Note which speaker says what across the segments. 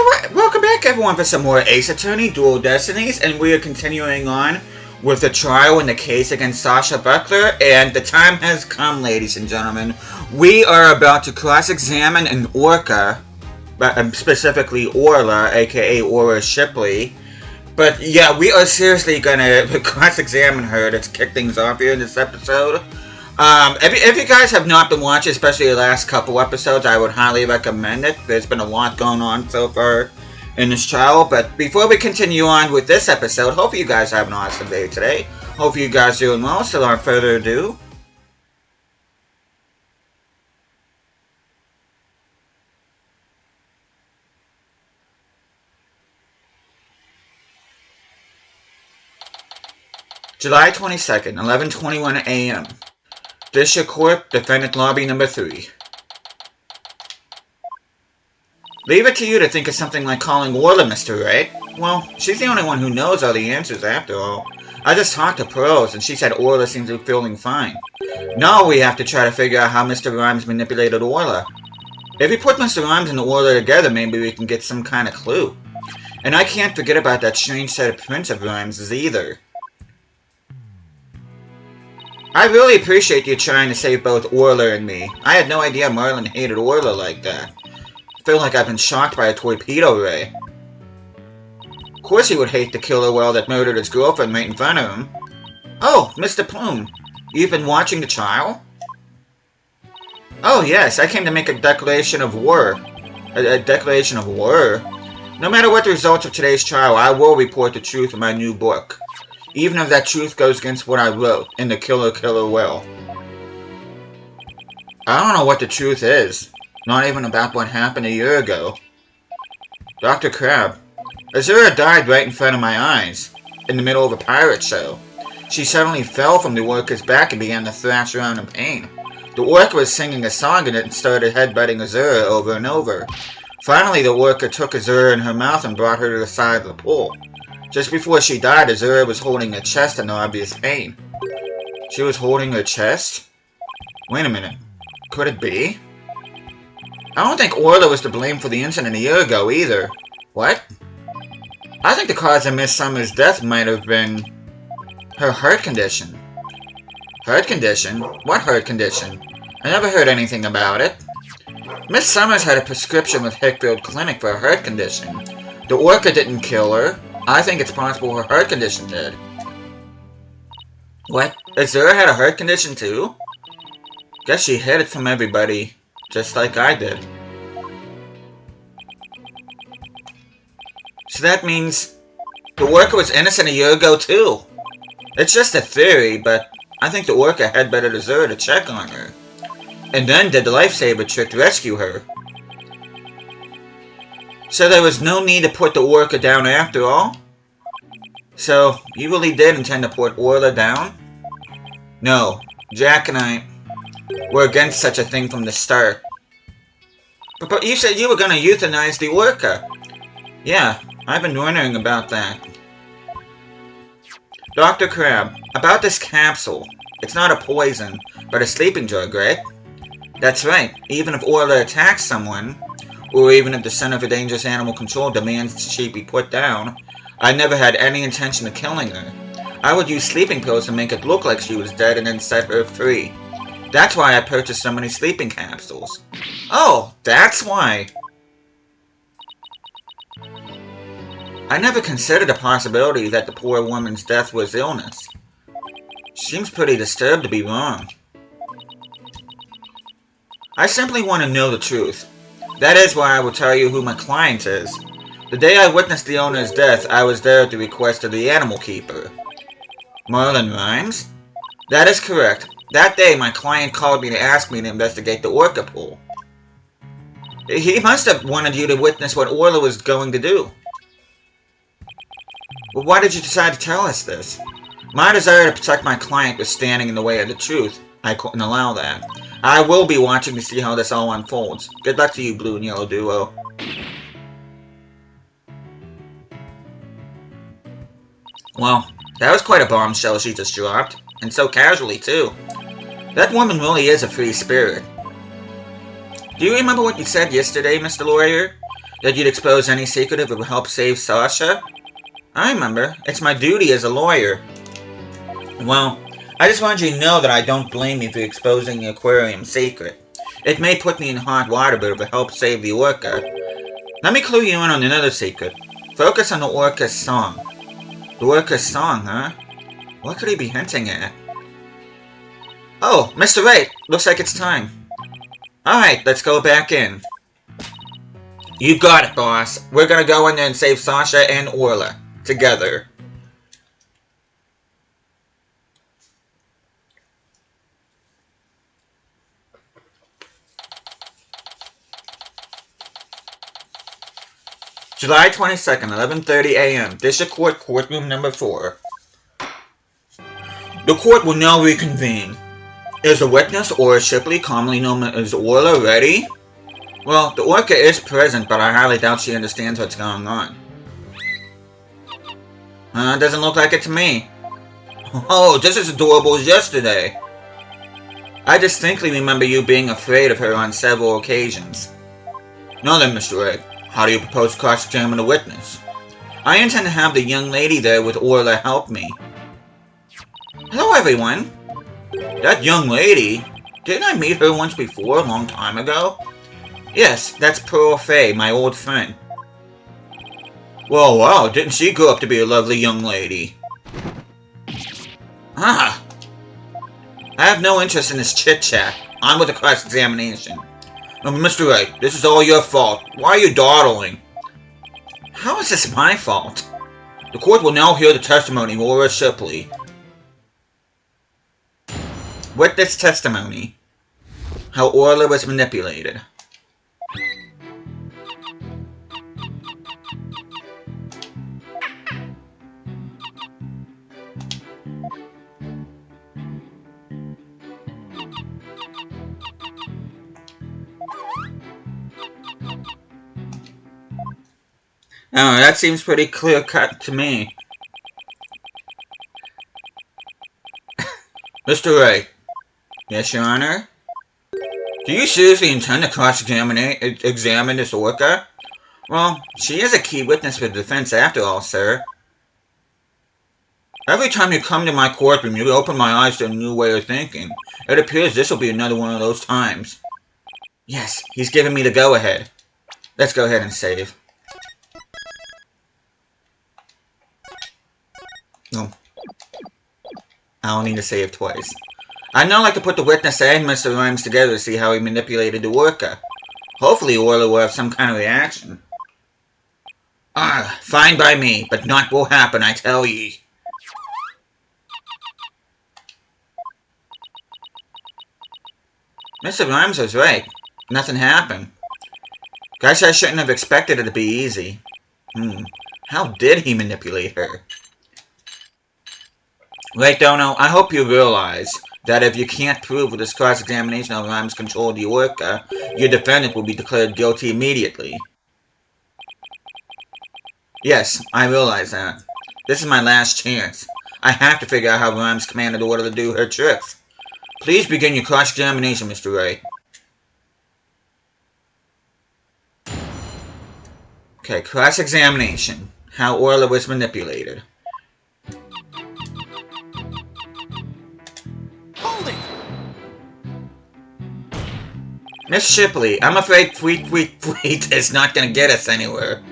Speaker 1: Alright, welcome back everyone for some more Ace Attorney Dual Destinies, and we are continuing on with the trial in the case against Sasha Buckler, and the time has come, ladies and gentlemen. We are about to cross-examine an Orca, specifically Orla, aka Aura Shipley. But yeah, we are seriously gonna cross-examine her to kick things off here in this episode. If you guys have not been watching, especially the last couple episodes, I would highly recommend it. There's been a lot going on so far in this trial. But before we continue on with this episode, hope you guys have an awesome day today. Hope you guys are doing well. So without further ado, July 22nd, 11:21 a.m. District Court, Defendant Lobby Number 3. Leave it to you to think of something like calling Orla, Mr. Wright. Well, she's the only one who knows all the answers after all. I just talked to pros, and she said Orla seems to be feeling fine. Now we have to try to figure out how Mr. Rhymes manipulated Orla. If we put Mr. Rhymes and Orla together, maybe we can get some kind of clue. And I can't forget about that strange set of prints of Rhymes either. I really appreciate you trying to save both Orla and me. I had no idea Marlon hated Orla like that. I feel like I've been shocked by a torpedo ray. Of course he would hate the killer whale that murdered his girlfriend right in front of him. Oh, Mr. Plume, you've been watching the trial? Oh yes, I came to make a declaration of war. A declaration of war? No matter what the results of today's trial, I will report the truth in my new book. Even if that truth goes against what I wrote in The Killer Whale. I don't know what the truth is. Not even about what happened a year ago. Dr. Crab, Azura died right in front of my eyes, in the middle of a pirate show. She suddenly fell from the orca's back and began to thrash around in pain. The orca was singing a song in it and started headbutting Azura over and over. Finally, the orca took Azura in her mouth and brought her to the side of the pool. Just before she died, Azura was holding her chest in obvious pain. She was holding her chest? Wait a minute. Could it be? I don't think Orla was to blame for the incident a year ago either. What? I think the cause of Miss Summers' death might have been her heart condition. Heart condition? What heart condition? I never heard anything about it. Miss Summers had a prescription with Hickfield Clinic for a heart condition. The orca didn't kill her. I think it's possible her heart condition did. What? Azura had a heart condition too? Guess she hid it from everybody, just like I did. So that means the orca was innocent a year ago too. It's just a theory, but I think the orca had better Azura to check on her. And then did the lifesaver trick to rescue her. So there was no need to put the orca down after all? So, you really did intend to put Orla down? No, Jack and I were against such a thing from the start. But you said you were going to euthanize the orca. Yeah, I've been wondering about that. Dr. Crab, about this capsule. It's not a poison, but a sleeping drug, right? That's right. Even if Orla attacks someone, or even if the Center for Dangerous Animal Control demands she be put down, I never had any intention of killing her. I would use sleeping pills to make it look like she was dead and then set her free. That's why I purchased so many sleeping capsules. Oh, that's why. I never considered the possibility that the poor woman's death was illness. She seems pretty disturbed to be wrong. I simply want to know the truth. That is why I will tell you who my client is. The day I witnessed the owner's death, I was there at the request of the animal keeper. Marlon Rhymes? That is correct. That day, my client called me to ask me to investigate the orca pool. He must have wanted you to witness what Orla was going to do. But why did you decide to tell us this? My desire to protect my client was standing in the way of the truth. I couldn't allow that. I will be watching to see how this all unfolds. Good luck to you, Blue and Yellow Duo. Well, that was quite a bombshell she just dropped. And so casually, too. That woman really is a free spirit. Do you remember what you said yesterday, Mr. Lawyer? That you'd expose any secret if it would help save Sasha? I remember. It's my duty as a lawyer. Well, I just wanted you to know that I don't blame you for exposing the aquarium secret. It may put me in hot water, but it will help save the orca. Let me clue you in on another secret. Focus on the orca's song. The orca's song, huh? What could he be hinting at? Oh, Mr. Wright! Looks like it's time. Alright, let's go back in. You got it, boss. We're gonna go in there and save Sasha and Orla. Together. July 22nd, 11:30 a.m. District Court, Courtroom Number 4. The court will now reconvene. Is the witness, Orla Shipley, commonly known as Orla, ready? Well, the orca is present, but I highly doubt she understands what's going on. Doesn't look like it to me. Oh, just as adorable as yesterday. I distinctly remember you being afraid of her on several occasions. Now then, Mr. Wright. How do you propose to cross-examine the witness? I intend to have the young lady there with Orla help me. Hello, everyone. That young lady? Didn't I meet her once before, a long time ago? Yes, that's Pearl Fay, my old friend. Well, wow, didn't she grow up to be a lovely young lady? Ah! I have no interest in this chit-chat. On with the cross-examination. Mr. Wright, this is all your fault. Why are you dawdling? How is this my fault? The court will now hear the testimony of Orla Shipley. Witness testimony. How Orla was manipulated. Oh, that seems pretty clear-cut to me. Mr. Wright. Yes, Your Honor? Do you seriously intend to cross-examine this orca? Well, she is a key witness for the defense after all, sir. Every time you come to my courtroom, you open my eyes to a new way of thinking. It appears this will be another one of those times. Yes, he's giving me the go-ahead. Let's go ahead and save. Oh. I don't need to save twice. I'd now like to put the witness and Mr. Rhymes together to see how he manipulated the orca. Hopefully Orla will have some kind of reaction. Fine by me, but not will happen, I tell ye. Mr. Rhymes was right. Nothing happened. Guess I shouldn't have expected it to be easy. How did he manipulate her? Right, Dono, I hope you realize that if you can't prove with this cross-examination of Rhymes controlled the orca, your defendant will be declared guilty immediately. Yes, I realize that. This is my last chance. I have to figure out how Rhymes commanded Orla to do her tricks. Please begin your cross-examination, Mr. Wright. Okay, cross-examination. How Orla was manipulated. Miss Shipley, I'm afraid tweet is not gonna get us anywhere.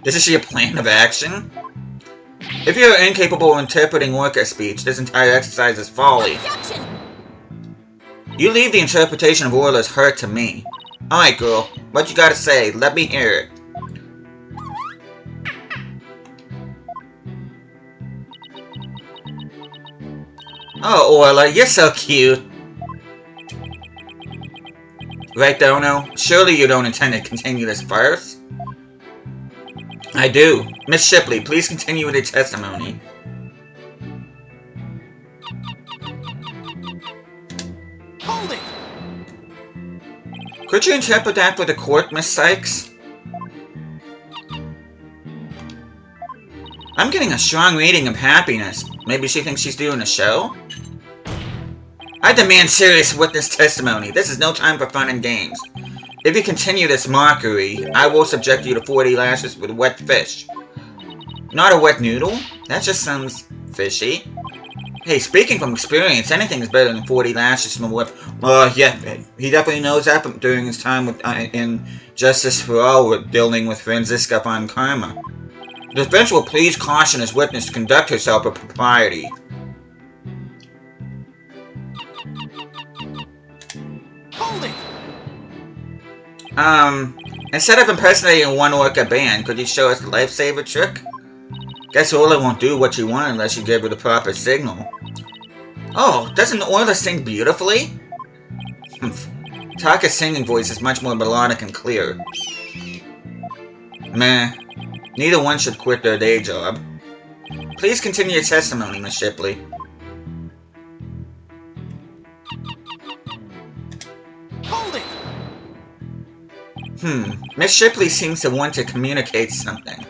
Speaker 1: This is your plan of action? If you're incapable of interpreting orca speech, this entire exercise is folly. You leave the interpretation of Orla's hurt to me. Alright, girl, what you gotta say? Let me hear it. Oh, Orla, you're so cute. Right, Dono? Surely you don't intend to continue this farce? I do. Miss Shipley, please continue with your testimony. Hold it! Could you interpret that for the court, Miss Sykes? I'm getting a strong reading of happiness. Maybe she thinks she's doing a show? I demand serious witness testimony. This is no time for fun and games. If you continue this mockery, I will subject you to 40 lashes with wet fish. Not a wet noodle? That just sounds fishy. Hey, speaking from experience, anything is better than 40 lashes from a whip. Yeah, he definitely knows that during his time with, in Justice for All, with dealing with Franziska von Karma. The defense will please caution his witness to conduct herself with propriety.
Speaker 2: Hold it!
Speaker 1: Instead of impersonating a one-orca band, could you show us the lifesaver trick? Guess Orla won't do what you want unless you give her the proper signal. Oh, doesn't Orla sing beautifully? Taka's singing voice is much more melodic and clear. Meh. Neither one should quit their day job. Please continue your testimony, Miss Shipley.
Speaker 2: Hold it!
Speaker 1: Miss Shipley seems to want to communicate something.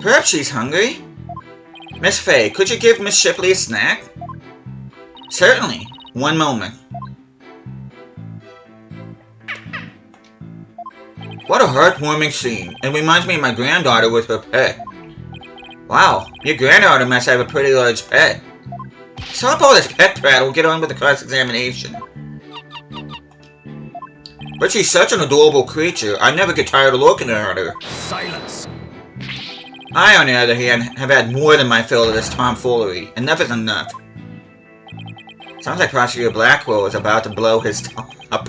Speaker 1: Perhaps she's hungry? Miss Fay, could you give Miss Shipley a snack? Certainly. One moment. What a heartwarming scene. It reminds me of my granddaughter with her pet. Wow, your granddaughter must have a pretty large pet. Stop all this pet prattle, get on with the cross-examination. But she's such an adorable creature, I never get tired of looking at her.
Speaker 2: Silence!
Speaker 1: I, on the other hand, have had more than my fill of this tomfoolery. Enough is enough. Sounds like Prosecutor Blackwell is about to blow his top.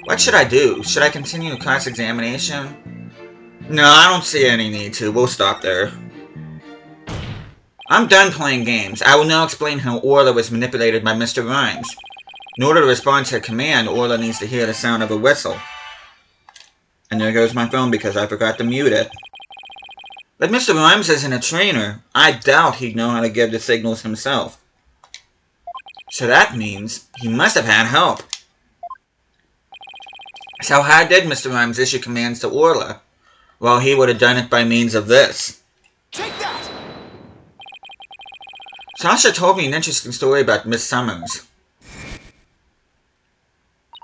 Speaker 1: What should I do? Should I continue the cross-examination? No, I don't see any need to. We'll stop there. I'm done playing games. I will now explain how Orla was manipulated by Mr. Rhymes. In order to respond to a command, Orla needs to hear the sound of a whistle. And there goes my phone because I forgot to mute it. But Mr. Rhymes isn't a trainer. I doubt he'd know how to give the signals himself. So that means he must have had help. So how did Mr. Rhymes issue commands to Orla? Well, he would have done it by means of this.
Speaker 2: Take that!
Speaker 1: Sasha told me an interesting story about Miss Summers.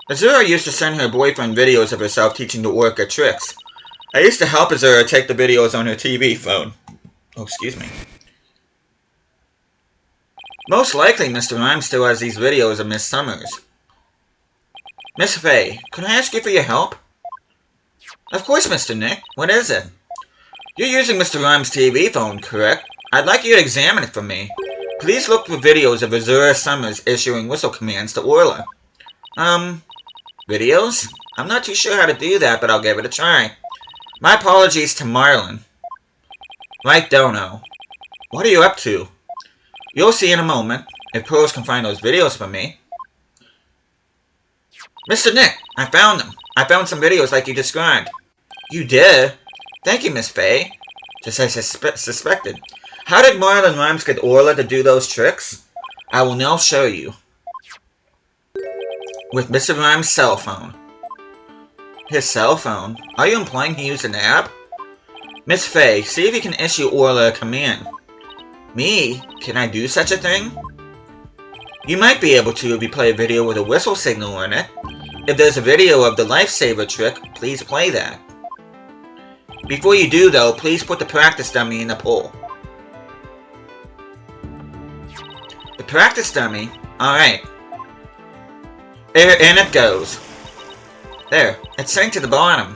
Speaker 1: Azura used to send her boyfriend videos of herself teaching the orca tricks. I used to help Azura take the videos on her TV phone. Oh, excuse me. Most likely, Mr. Rhymes still has these videos of Miss Summers. Miss Fay, could I ask you for your help? Of course, Mr. Nick. What is it? You're using Mr. Rhymes' TV phone, correct? I'd like you to examine it for me. Please look for videos of Azura Summers issuing whistle commands to Orla. Videos? I'm not too sure how to do that, but I'll give it a try. My apologies to Marlin. Right, Dono. What are you up to? You'll see in a moment, if pros can find those videos for me. Mr. Nick, I found them. I found some videos like you described. You did? Thank you, Miss Fay. Just as I suspected. How did Marlin Rhymes get Orla to do those tricks? I will now show you. With Mr. Rhymes' cell phone. His cell phone? Are you implying he used an app? Miss Fay, see if you can issue Orla a command. Me? Can I do such a thing? You might be able to if you play a video with a whistle signal in it. If there's a video of the lifesaver trick, please play that. Before you do though, please put the practice dummy in the pool. The practice dummy? Alright. In it goes. There, it sank to the bottom.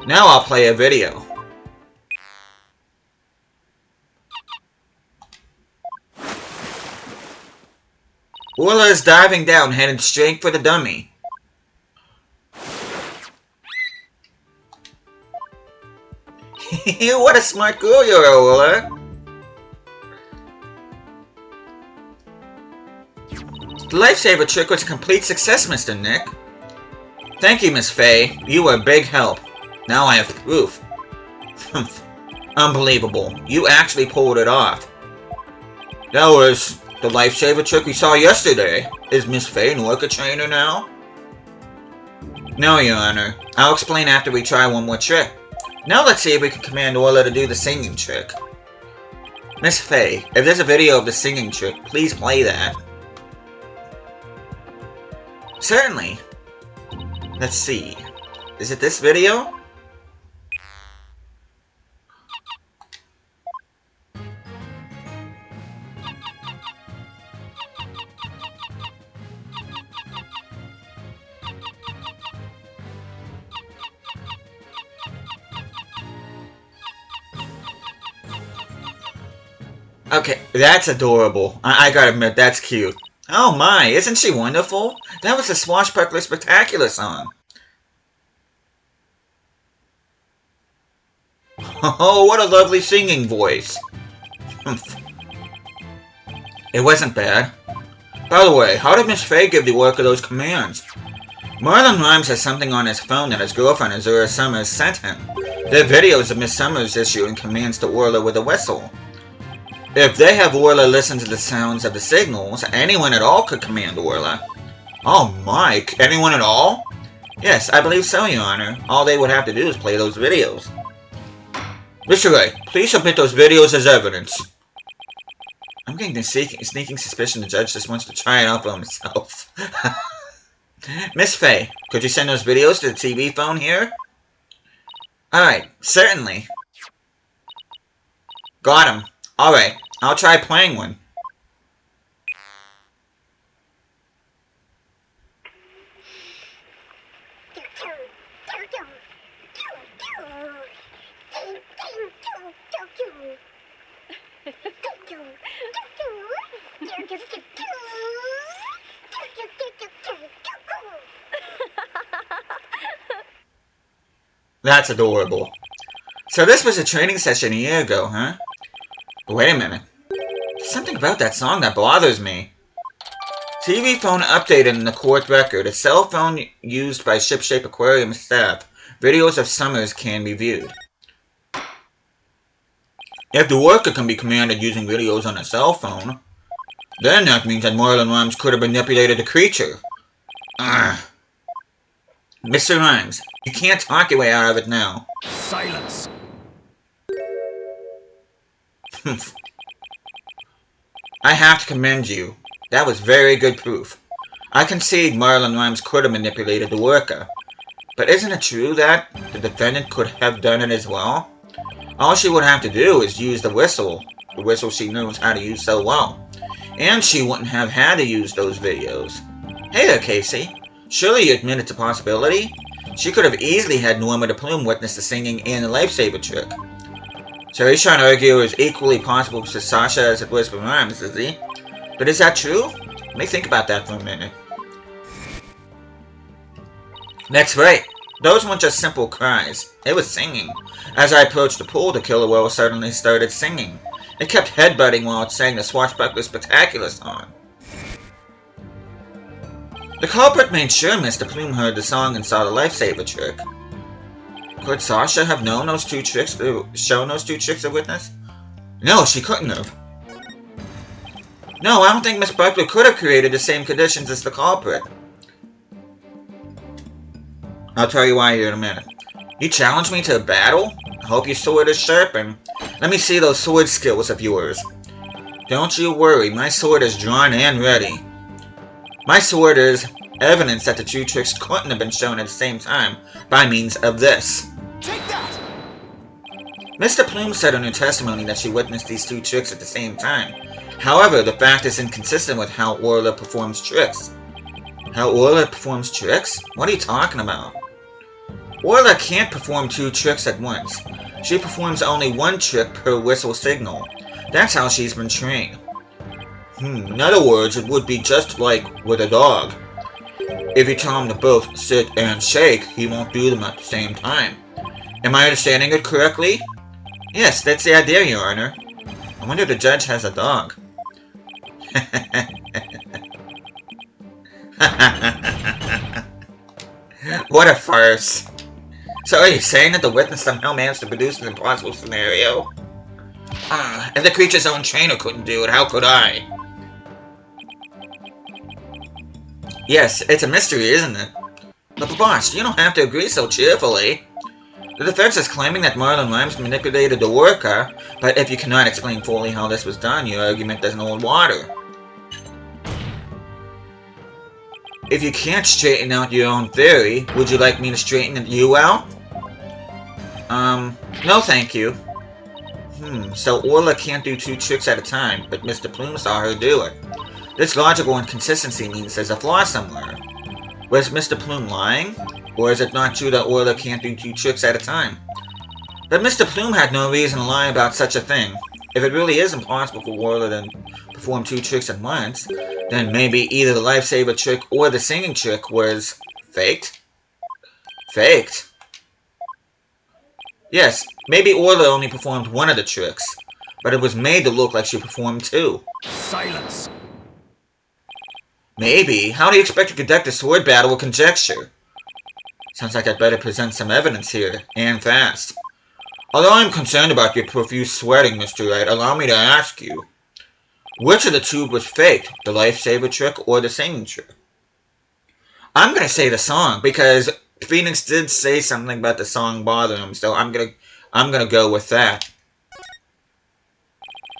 Speaker 1: Now I'll play a video. Orla is diving down, headed straight for the dummy. What a smart girl you are, Orla. The lifesaver trick was a complete success, Mr. Nick. Thank you, Miss Fay. You were a big help. Now I have proof. Unbelievable. You actually pulled it off. That was the lifesaver trick we saw yesterday. Is Miss Fay an orca trainer now? No, Your Honor. I'll explain after we try one more trick. Now let's see if we can command Orla to do the singing trick. Miss Fay, if there's a video of the singing trick, please play that. Certainly. Let's see. Is it this video? Okay, that's adorable. I gotta admit, that's cute. Oh my, isn't she wonderful? That was a Swashbuckler Spectacular song. Oh, what a lovely singing voice. It wasn't bad. By the way, how did Miss Faye give the worker those commands? Marlon Rhymes has something on his phone that his girlfriend Azura Summers sent him. They're videos of Miss Summers issuing commands to Orla with a whistle. If they have Orla listen to the sounds of the signals, anyone at all could command Orla. Oh my, anyone at all? Yes, I believe so, Your Honor. All they would have to do is play those videos. Mr. Wright, please submit those videos as evidence. I'm getting the sneaking suspicion the judge just wants to try it out for himself. Miss Faye, could you send those videos to the TV phone here? Alright, certainly. Got him. Alright, I'll try playing one. That's adorable. So this was a training session a year ago, huh? Wait a minute. There's something about that song that bothers me. TV phone updated in the court record. A cell phone used by Shipshape Aquarium staff. Videos of Summers can be viewed. If the worker can be commanded using videos on a cell phone, then that means that Marlon Rhymes could have manipulated the creature. Mr. Rhymes, you can't talk your way out of it now.
Speaker 2: Silence.
Speaker 1: I have to commend you. That was very good proof. I concede Marlon Rhymes could have manipulated the worker. But isn't it true that the defendant could have done it as well? All she would have to do is use the whistle she knows how to use so well. And she wouldn't have had to use those videos. Hey there, Casey. Surely you admit it's a possibility? She could have easily had Norma the Plume witness the singing and the lifesaver trick. So he's trying to argue it's equally possible for Sasha as it was for Rhymes, is he? But is that true? Let me think about that for a minute. That's right. Those weren't just simple cries. It was singing. As I approached the pool, the killer whale suddenly started singing. It kept headbutting while it sang the Swashbuckler Spectacular song. The culprit made sure Mr. Plume heard the song and saw the lifesaver trick. Could Sasha have known those two tricks, shown those two tricks to witness? No, she couldn't have. No, I don't think Miss Buckler could have created the same conditions as the culprit. I'll tell you why here in a minute. You challenged me to a battle? I hope your sword is sharpened. Let me see those sword skills of yours. Don't you worry, my sword is drawn and ready. My sword is evidence that the two tricks couldn't have been shown at the same time by means of this.
Speaker 2: Take that!
Speaker 1: Mr. Plume said in her testimony that she witnessed these two tricks at the same time. However, the fact is inconsistent with how Orla performs tricks. How Orla performs tricks? What are you talking about? Orla can't perform two tricks at once. She performs only one trick per whistle signal. That's how she's been trained. In other words, it would be just like with a dog. If you tell him to both sit and shake, he won't do them at the same time. Am I understanding it correctly? Yes, that's the idea, Your Honor. I wonder if the judge has a dog. What a farce. So are you saying that the witness somehow managed to produce an impossible scenario? If the creature's own trainer couldn't do it, how could I? Yes, it's a mystery, isn't it? But boss, you don't have to agree so cheerfully. The defense is claiming that Marlon Rhymes manipulated the worker, but if you cannot explain fully how this was done, your argument doesn't hold water. If you can't straighten out your own theory, would you like me to straighten you out? No thank you. So Orla can't do 2 tricks at a time, but Mr. Plume saw her do it. This logical inconsistency means there's a flaw somewhere. Was Mr. Plume lying? Or is it not true that Orla can't do 2 tricks at a time? But Mr. Plume had no reason to lie about such a thing. If it really is impossible for Orla to perform 2 tricks at once, then maybe either the lifesaver trick or the singing trick was faked? Faked? Yes, maybe Orla only performed 1 of the tricks, but it was made to look like she performed 2.
Speaker 2: Silence!
Speaker 1: Maybe. How do you expect to conduct a sword battle with conjecture? Sounds like I'd better present some evidence here, and fast. Although I'm concerned about your profuse sweating, Mr. Wright, allow me to ask you, which of the 2 was faked, the lifesaver trick or the singing trick? I'm gonna say the song, because Phoenix did say something about the song bothering him, so I'm gonna go with that.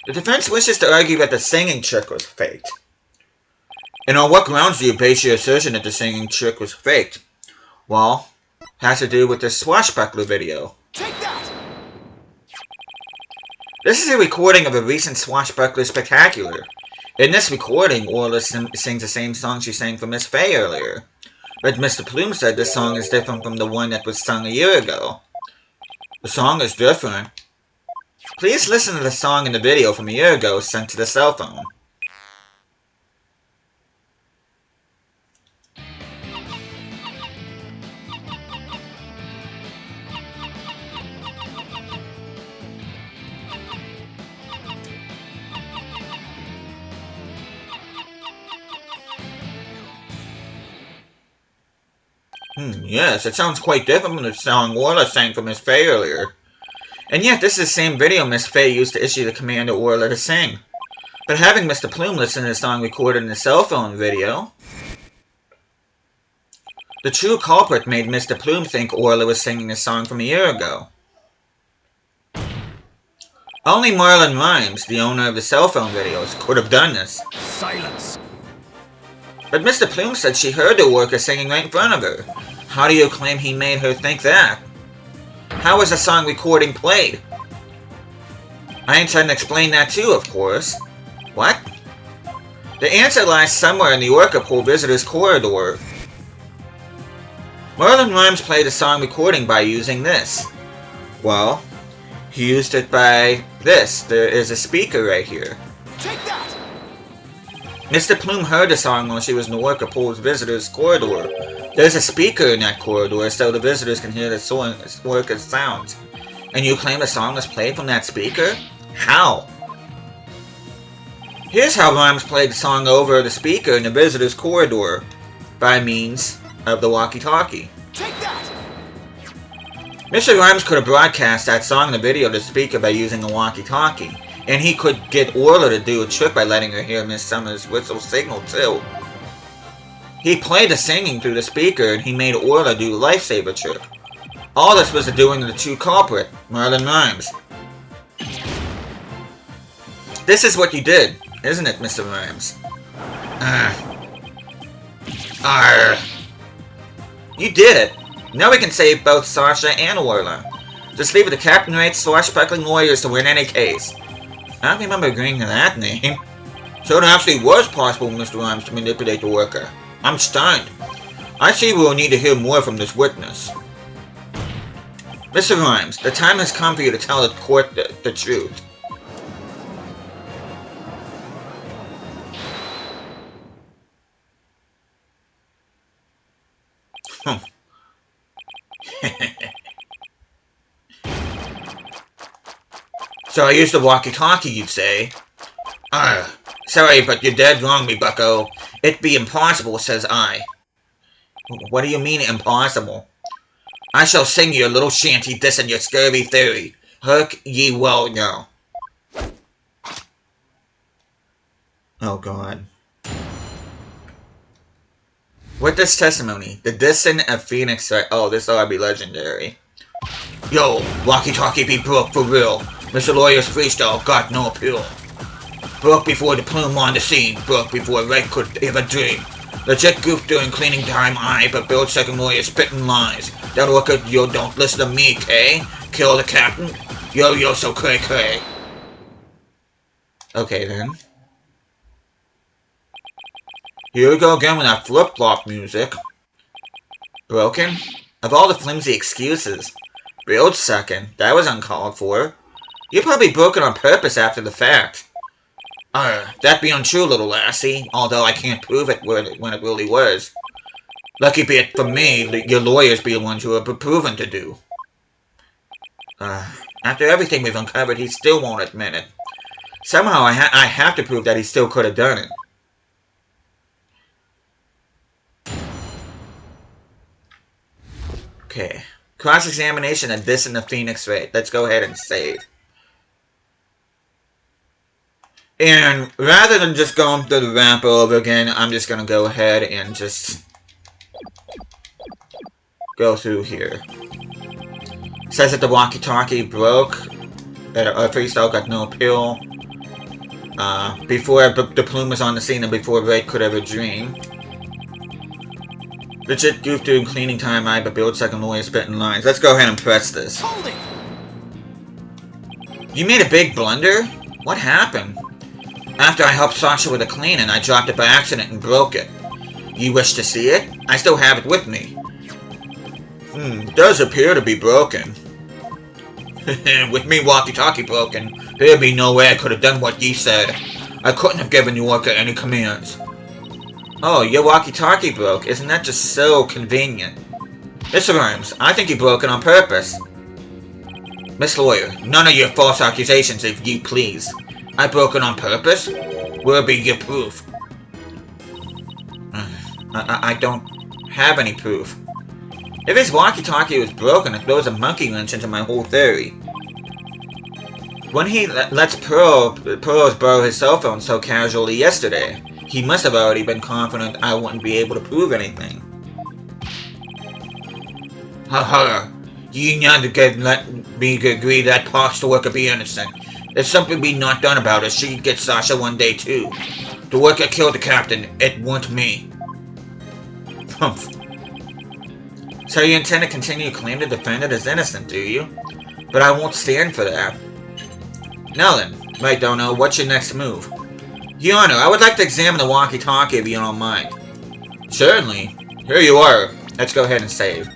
Speaker 1: The defense wishes to argue that the singing trick was faked. And on what grounds do you base your assertion that the singing trick was faked? Well, it has to do with this swashbuckler video.
Speaker 2: Take that!
Speaker 1: This is a recording of a recent swashbuckler spectacular. In this recording, Orla sings the same song she sang for Miss Fay earlier. But Mr. Plume said this song is different from the one that was sung a year ago. The song is different. Please listen to the song in the video from a year ago sent to the cell phone. Yes, it sounds quite different from the song Orla sang for Miss Fay earlier. And yet, this is the same video Miss Fay used to issue the command to Orla to sing. But having Mr. Plume listen to the song recorded in the cell phone video, the true culprit made Mr. Plume think Orla was singing the song from a year ago. Only Marlon Rhymes, the owner of the cell phone videos, could have done this.
Speaker 2: Silence!
Speaker 1: But Mr. Plume said she heard the worker singing right in front of her. How do you claim he made her think that? How was the song recording played? I intend to explain that too, of course. What? The answer lies somewhere in the Orca Pool Visitor's Corridor. Marlon Rhymes played the song recording by using this. Well, he used it by this. There is a speaker right here.
Speaker 2: Take that!
Speaker 1: Mr. Plume heard the song while she was in the Orca Pool's Visitor's Corridor. There's a speaker in that corridor so the visitors can hear the Orca's sounds. And you claim the song was played from that speaker? How? Here's how Rhymes played the song over the speaker in the Visitor's Corridor. By means of the walkie-talkie.
Speaker 2: Take that!
Speaker 1: Mr. Rhymes could have broadcast that song in the video to the speaker by using a walkie-talkie. And he could get Orla to do a trick by letting her hear Miss Summer's whistle signal, too. He played the singing through the speaker, and he made Orla do the lifesaver trick. All this was the doing of the true culprit, Marlon Rhymes. This is what you did, isn't it, Mr. Rhymes? You did it. Now we can save both Sasha and Orla. Just leave it to Captain Wright's swashbuckling lawyers to win any case. I don't remember agreeing to that name. So it actually was possible, Mr. Rhymes, to manipulate the worker. I'm stunned. I see we will need to hear more from this witness. Mr. Rhymes, the time has come for you to tell the court the truth. So I used the walkie-talkie, you'd say. Sorry, but you're dead wrong, me bucko. It be impossible, says I. What do you mean, impossible? I shall sing you a little shanty dissing your scurvy theory. Hark ye well now. Oh, God. With this testimony, the dissing of Phoenix... Oh, this ought to be legendary. Yo, walkie-talkie be broke for real. Mr. Lawyer's freestyle got no appeal. Broke before the Plume on the scene. Broke before Wright could ever dream. Legit goof during cleaning time, but build second lawyer spitting lies. That look at you don't listen to me, Kay? Kill the captain? Yo, so cray. Okay then. Here we go again with that flip-flop music. Broken? Of all the flimsy excuses. Build second. That was uncalled for. You're probably broken on purpose after the fact. That be untrue, little lassie, although I can't prove it when it really was. Lucky be it for me, your lawyers be the ones who are proven to do. After everything we've uncovered, he still won't admit it. Somehow I have to prove that he still could have done it. Okay. Cross-examination of this and the Phoenix Ray. Let's go ahead and save. And rather than just going through the ramp over again, I'm just going to go ahead and just go through here. It says that the walkie-talkie broke, that our freestyle got no appeal, before the plume was on the scene and before Ray could ever dream. Legit goof during cleaning time, but build second lawyer spitting lines. Let's go ahead and press this.
Speaker 2: Hold it.
Speaker 1: You made a big blunder? What happened? After I helped Sasha with the cleaning, I dropped it by accident and broke it. You wish to see it? I still have it with me. Does appear to be broken. With me walkie-talkie broken, there'd be no way I could have done what you said. I couldn't have given Yorka any commands. Oh, your walkie-talkie broke. Isn't that just so convenient? This rhymes. I think you broke it on purpose. Miss Lawyer, none of your false accusations, if you please. I broke it on purpose? Where be your proof? I don't have any proof. If his walkie-talkie was broken, it throws a monkey wrench into my whole theory. When he lets Pearls borrow his cell phone so casually yesterday, he must have already been confident I wouldn't be able to prove anything. You not let me agree that postal worker be innocent. If something be not done about it, she'd get Sasha one day too. The worker killed the captain, it weren't me. Humph. So you intend to continue to claim the defendant is innocent, do you? But I won't stand for that. Now then, right, Dono, what's your next move? Your Honor, I would like to examine the walkie-talkie if you don't mind. Certainly. Here you are. Let's go ahead and save.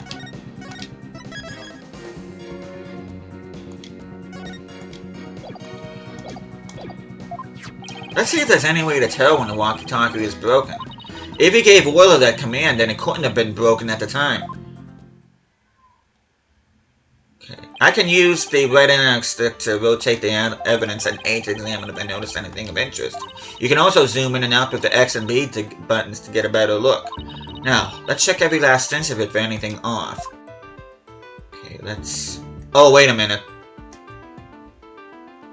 Speaker 1: Let's see if there's any way to tell when the walkie-talkie is broken. If he gave Willa that command, then it couldn't have been broken at the time. Okay. I can use the right analog stick to rotate the evidence and A to examine if I notice anything of interest. You can also zoom in and out with the X and B buttons to get a better look. Now, let's check every last inch of it for anything off. Okay, let's... Oh, wait a minute.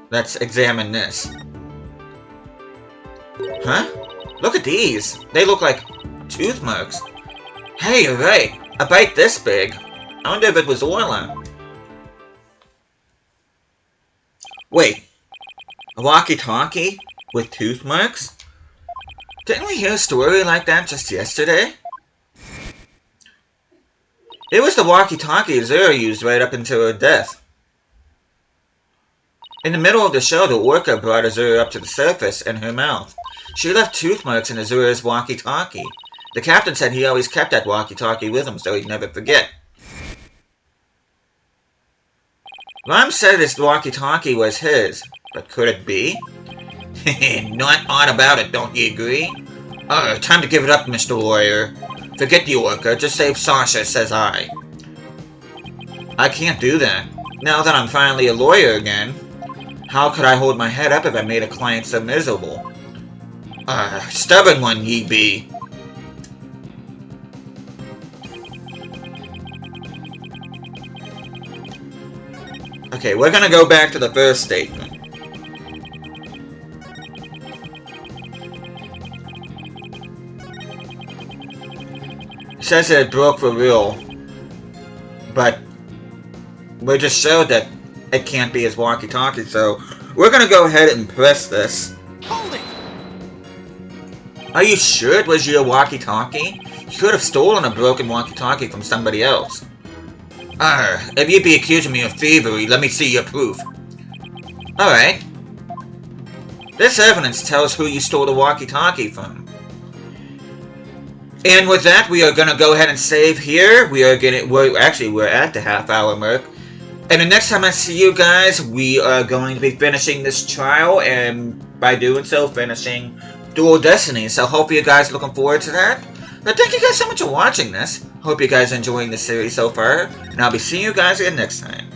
Speaker 1: Let's examine this. Huh? Look at these. They look like tooth marks. Hey, you're right. A bite this big. I wonder if it was Orla. Wait. A walkie-talkie with tooth marks? Didn't we hear a story like that just yesterday? It was the walkie-talkie Azura used right up until her death. In the middle of the show, the orca brought Azura up to the surface in her mouth. She left tooth marks in Azura's walkie-talkie. The captain said he always kept that walkie-talkie with him so he'd never forget. Ram said this walkie-talkie was his, but could it be? Not odd about it, don't you agree? Time to give it up, Mr. Lawyer. Forget the orca, just save Sasha, says I. I can't do that. Now that I'm finally a lawyer again, how could I hold my head up if I made a client so miserable? Stubborn one ye be. Okay, we're gonna go back to the first statement. It says that it broke for real, but we just showed that it can't be his walkie-talkie, so we're gonna go ahead and press this.
Speaker 2: Hold it.
Speaker 1: Are you sure it was your walkie-talkie? You could have stolen a broken walkie-talkie from somebody else. If you'd be accusing me of thievery, let me see your proof. Alright. This evidence tells who you stole the walkie-talkie from. And with that, we are gonna go ahead and save here. We're at the half-hour mark. And the next time I see you guys, we are going to be finishing this trial, and by doing so, finishing Dual Destinies. So hope you guys are looking forward to that. But thank you guys so much for watching this. Hope you guys are enjoying the series so far, and I'll be seeing you guys again next time.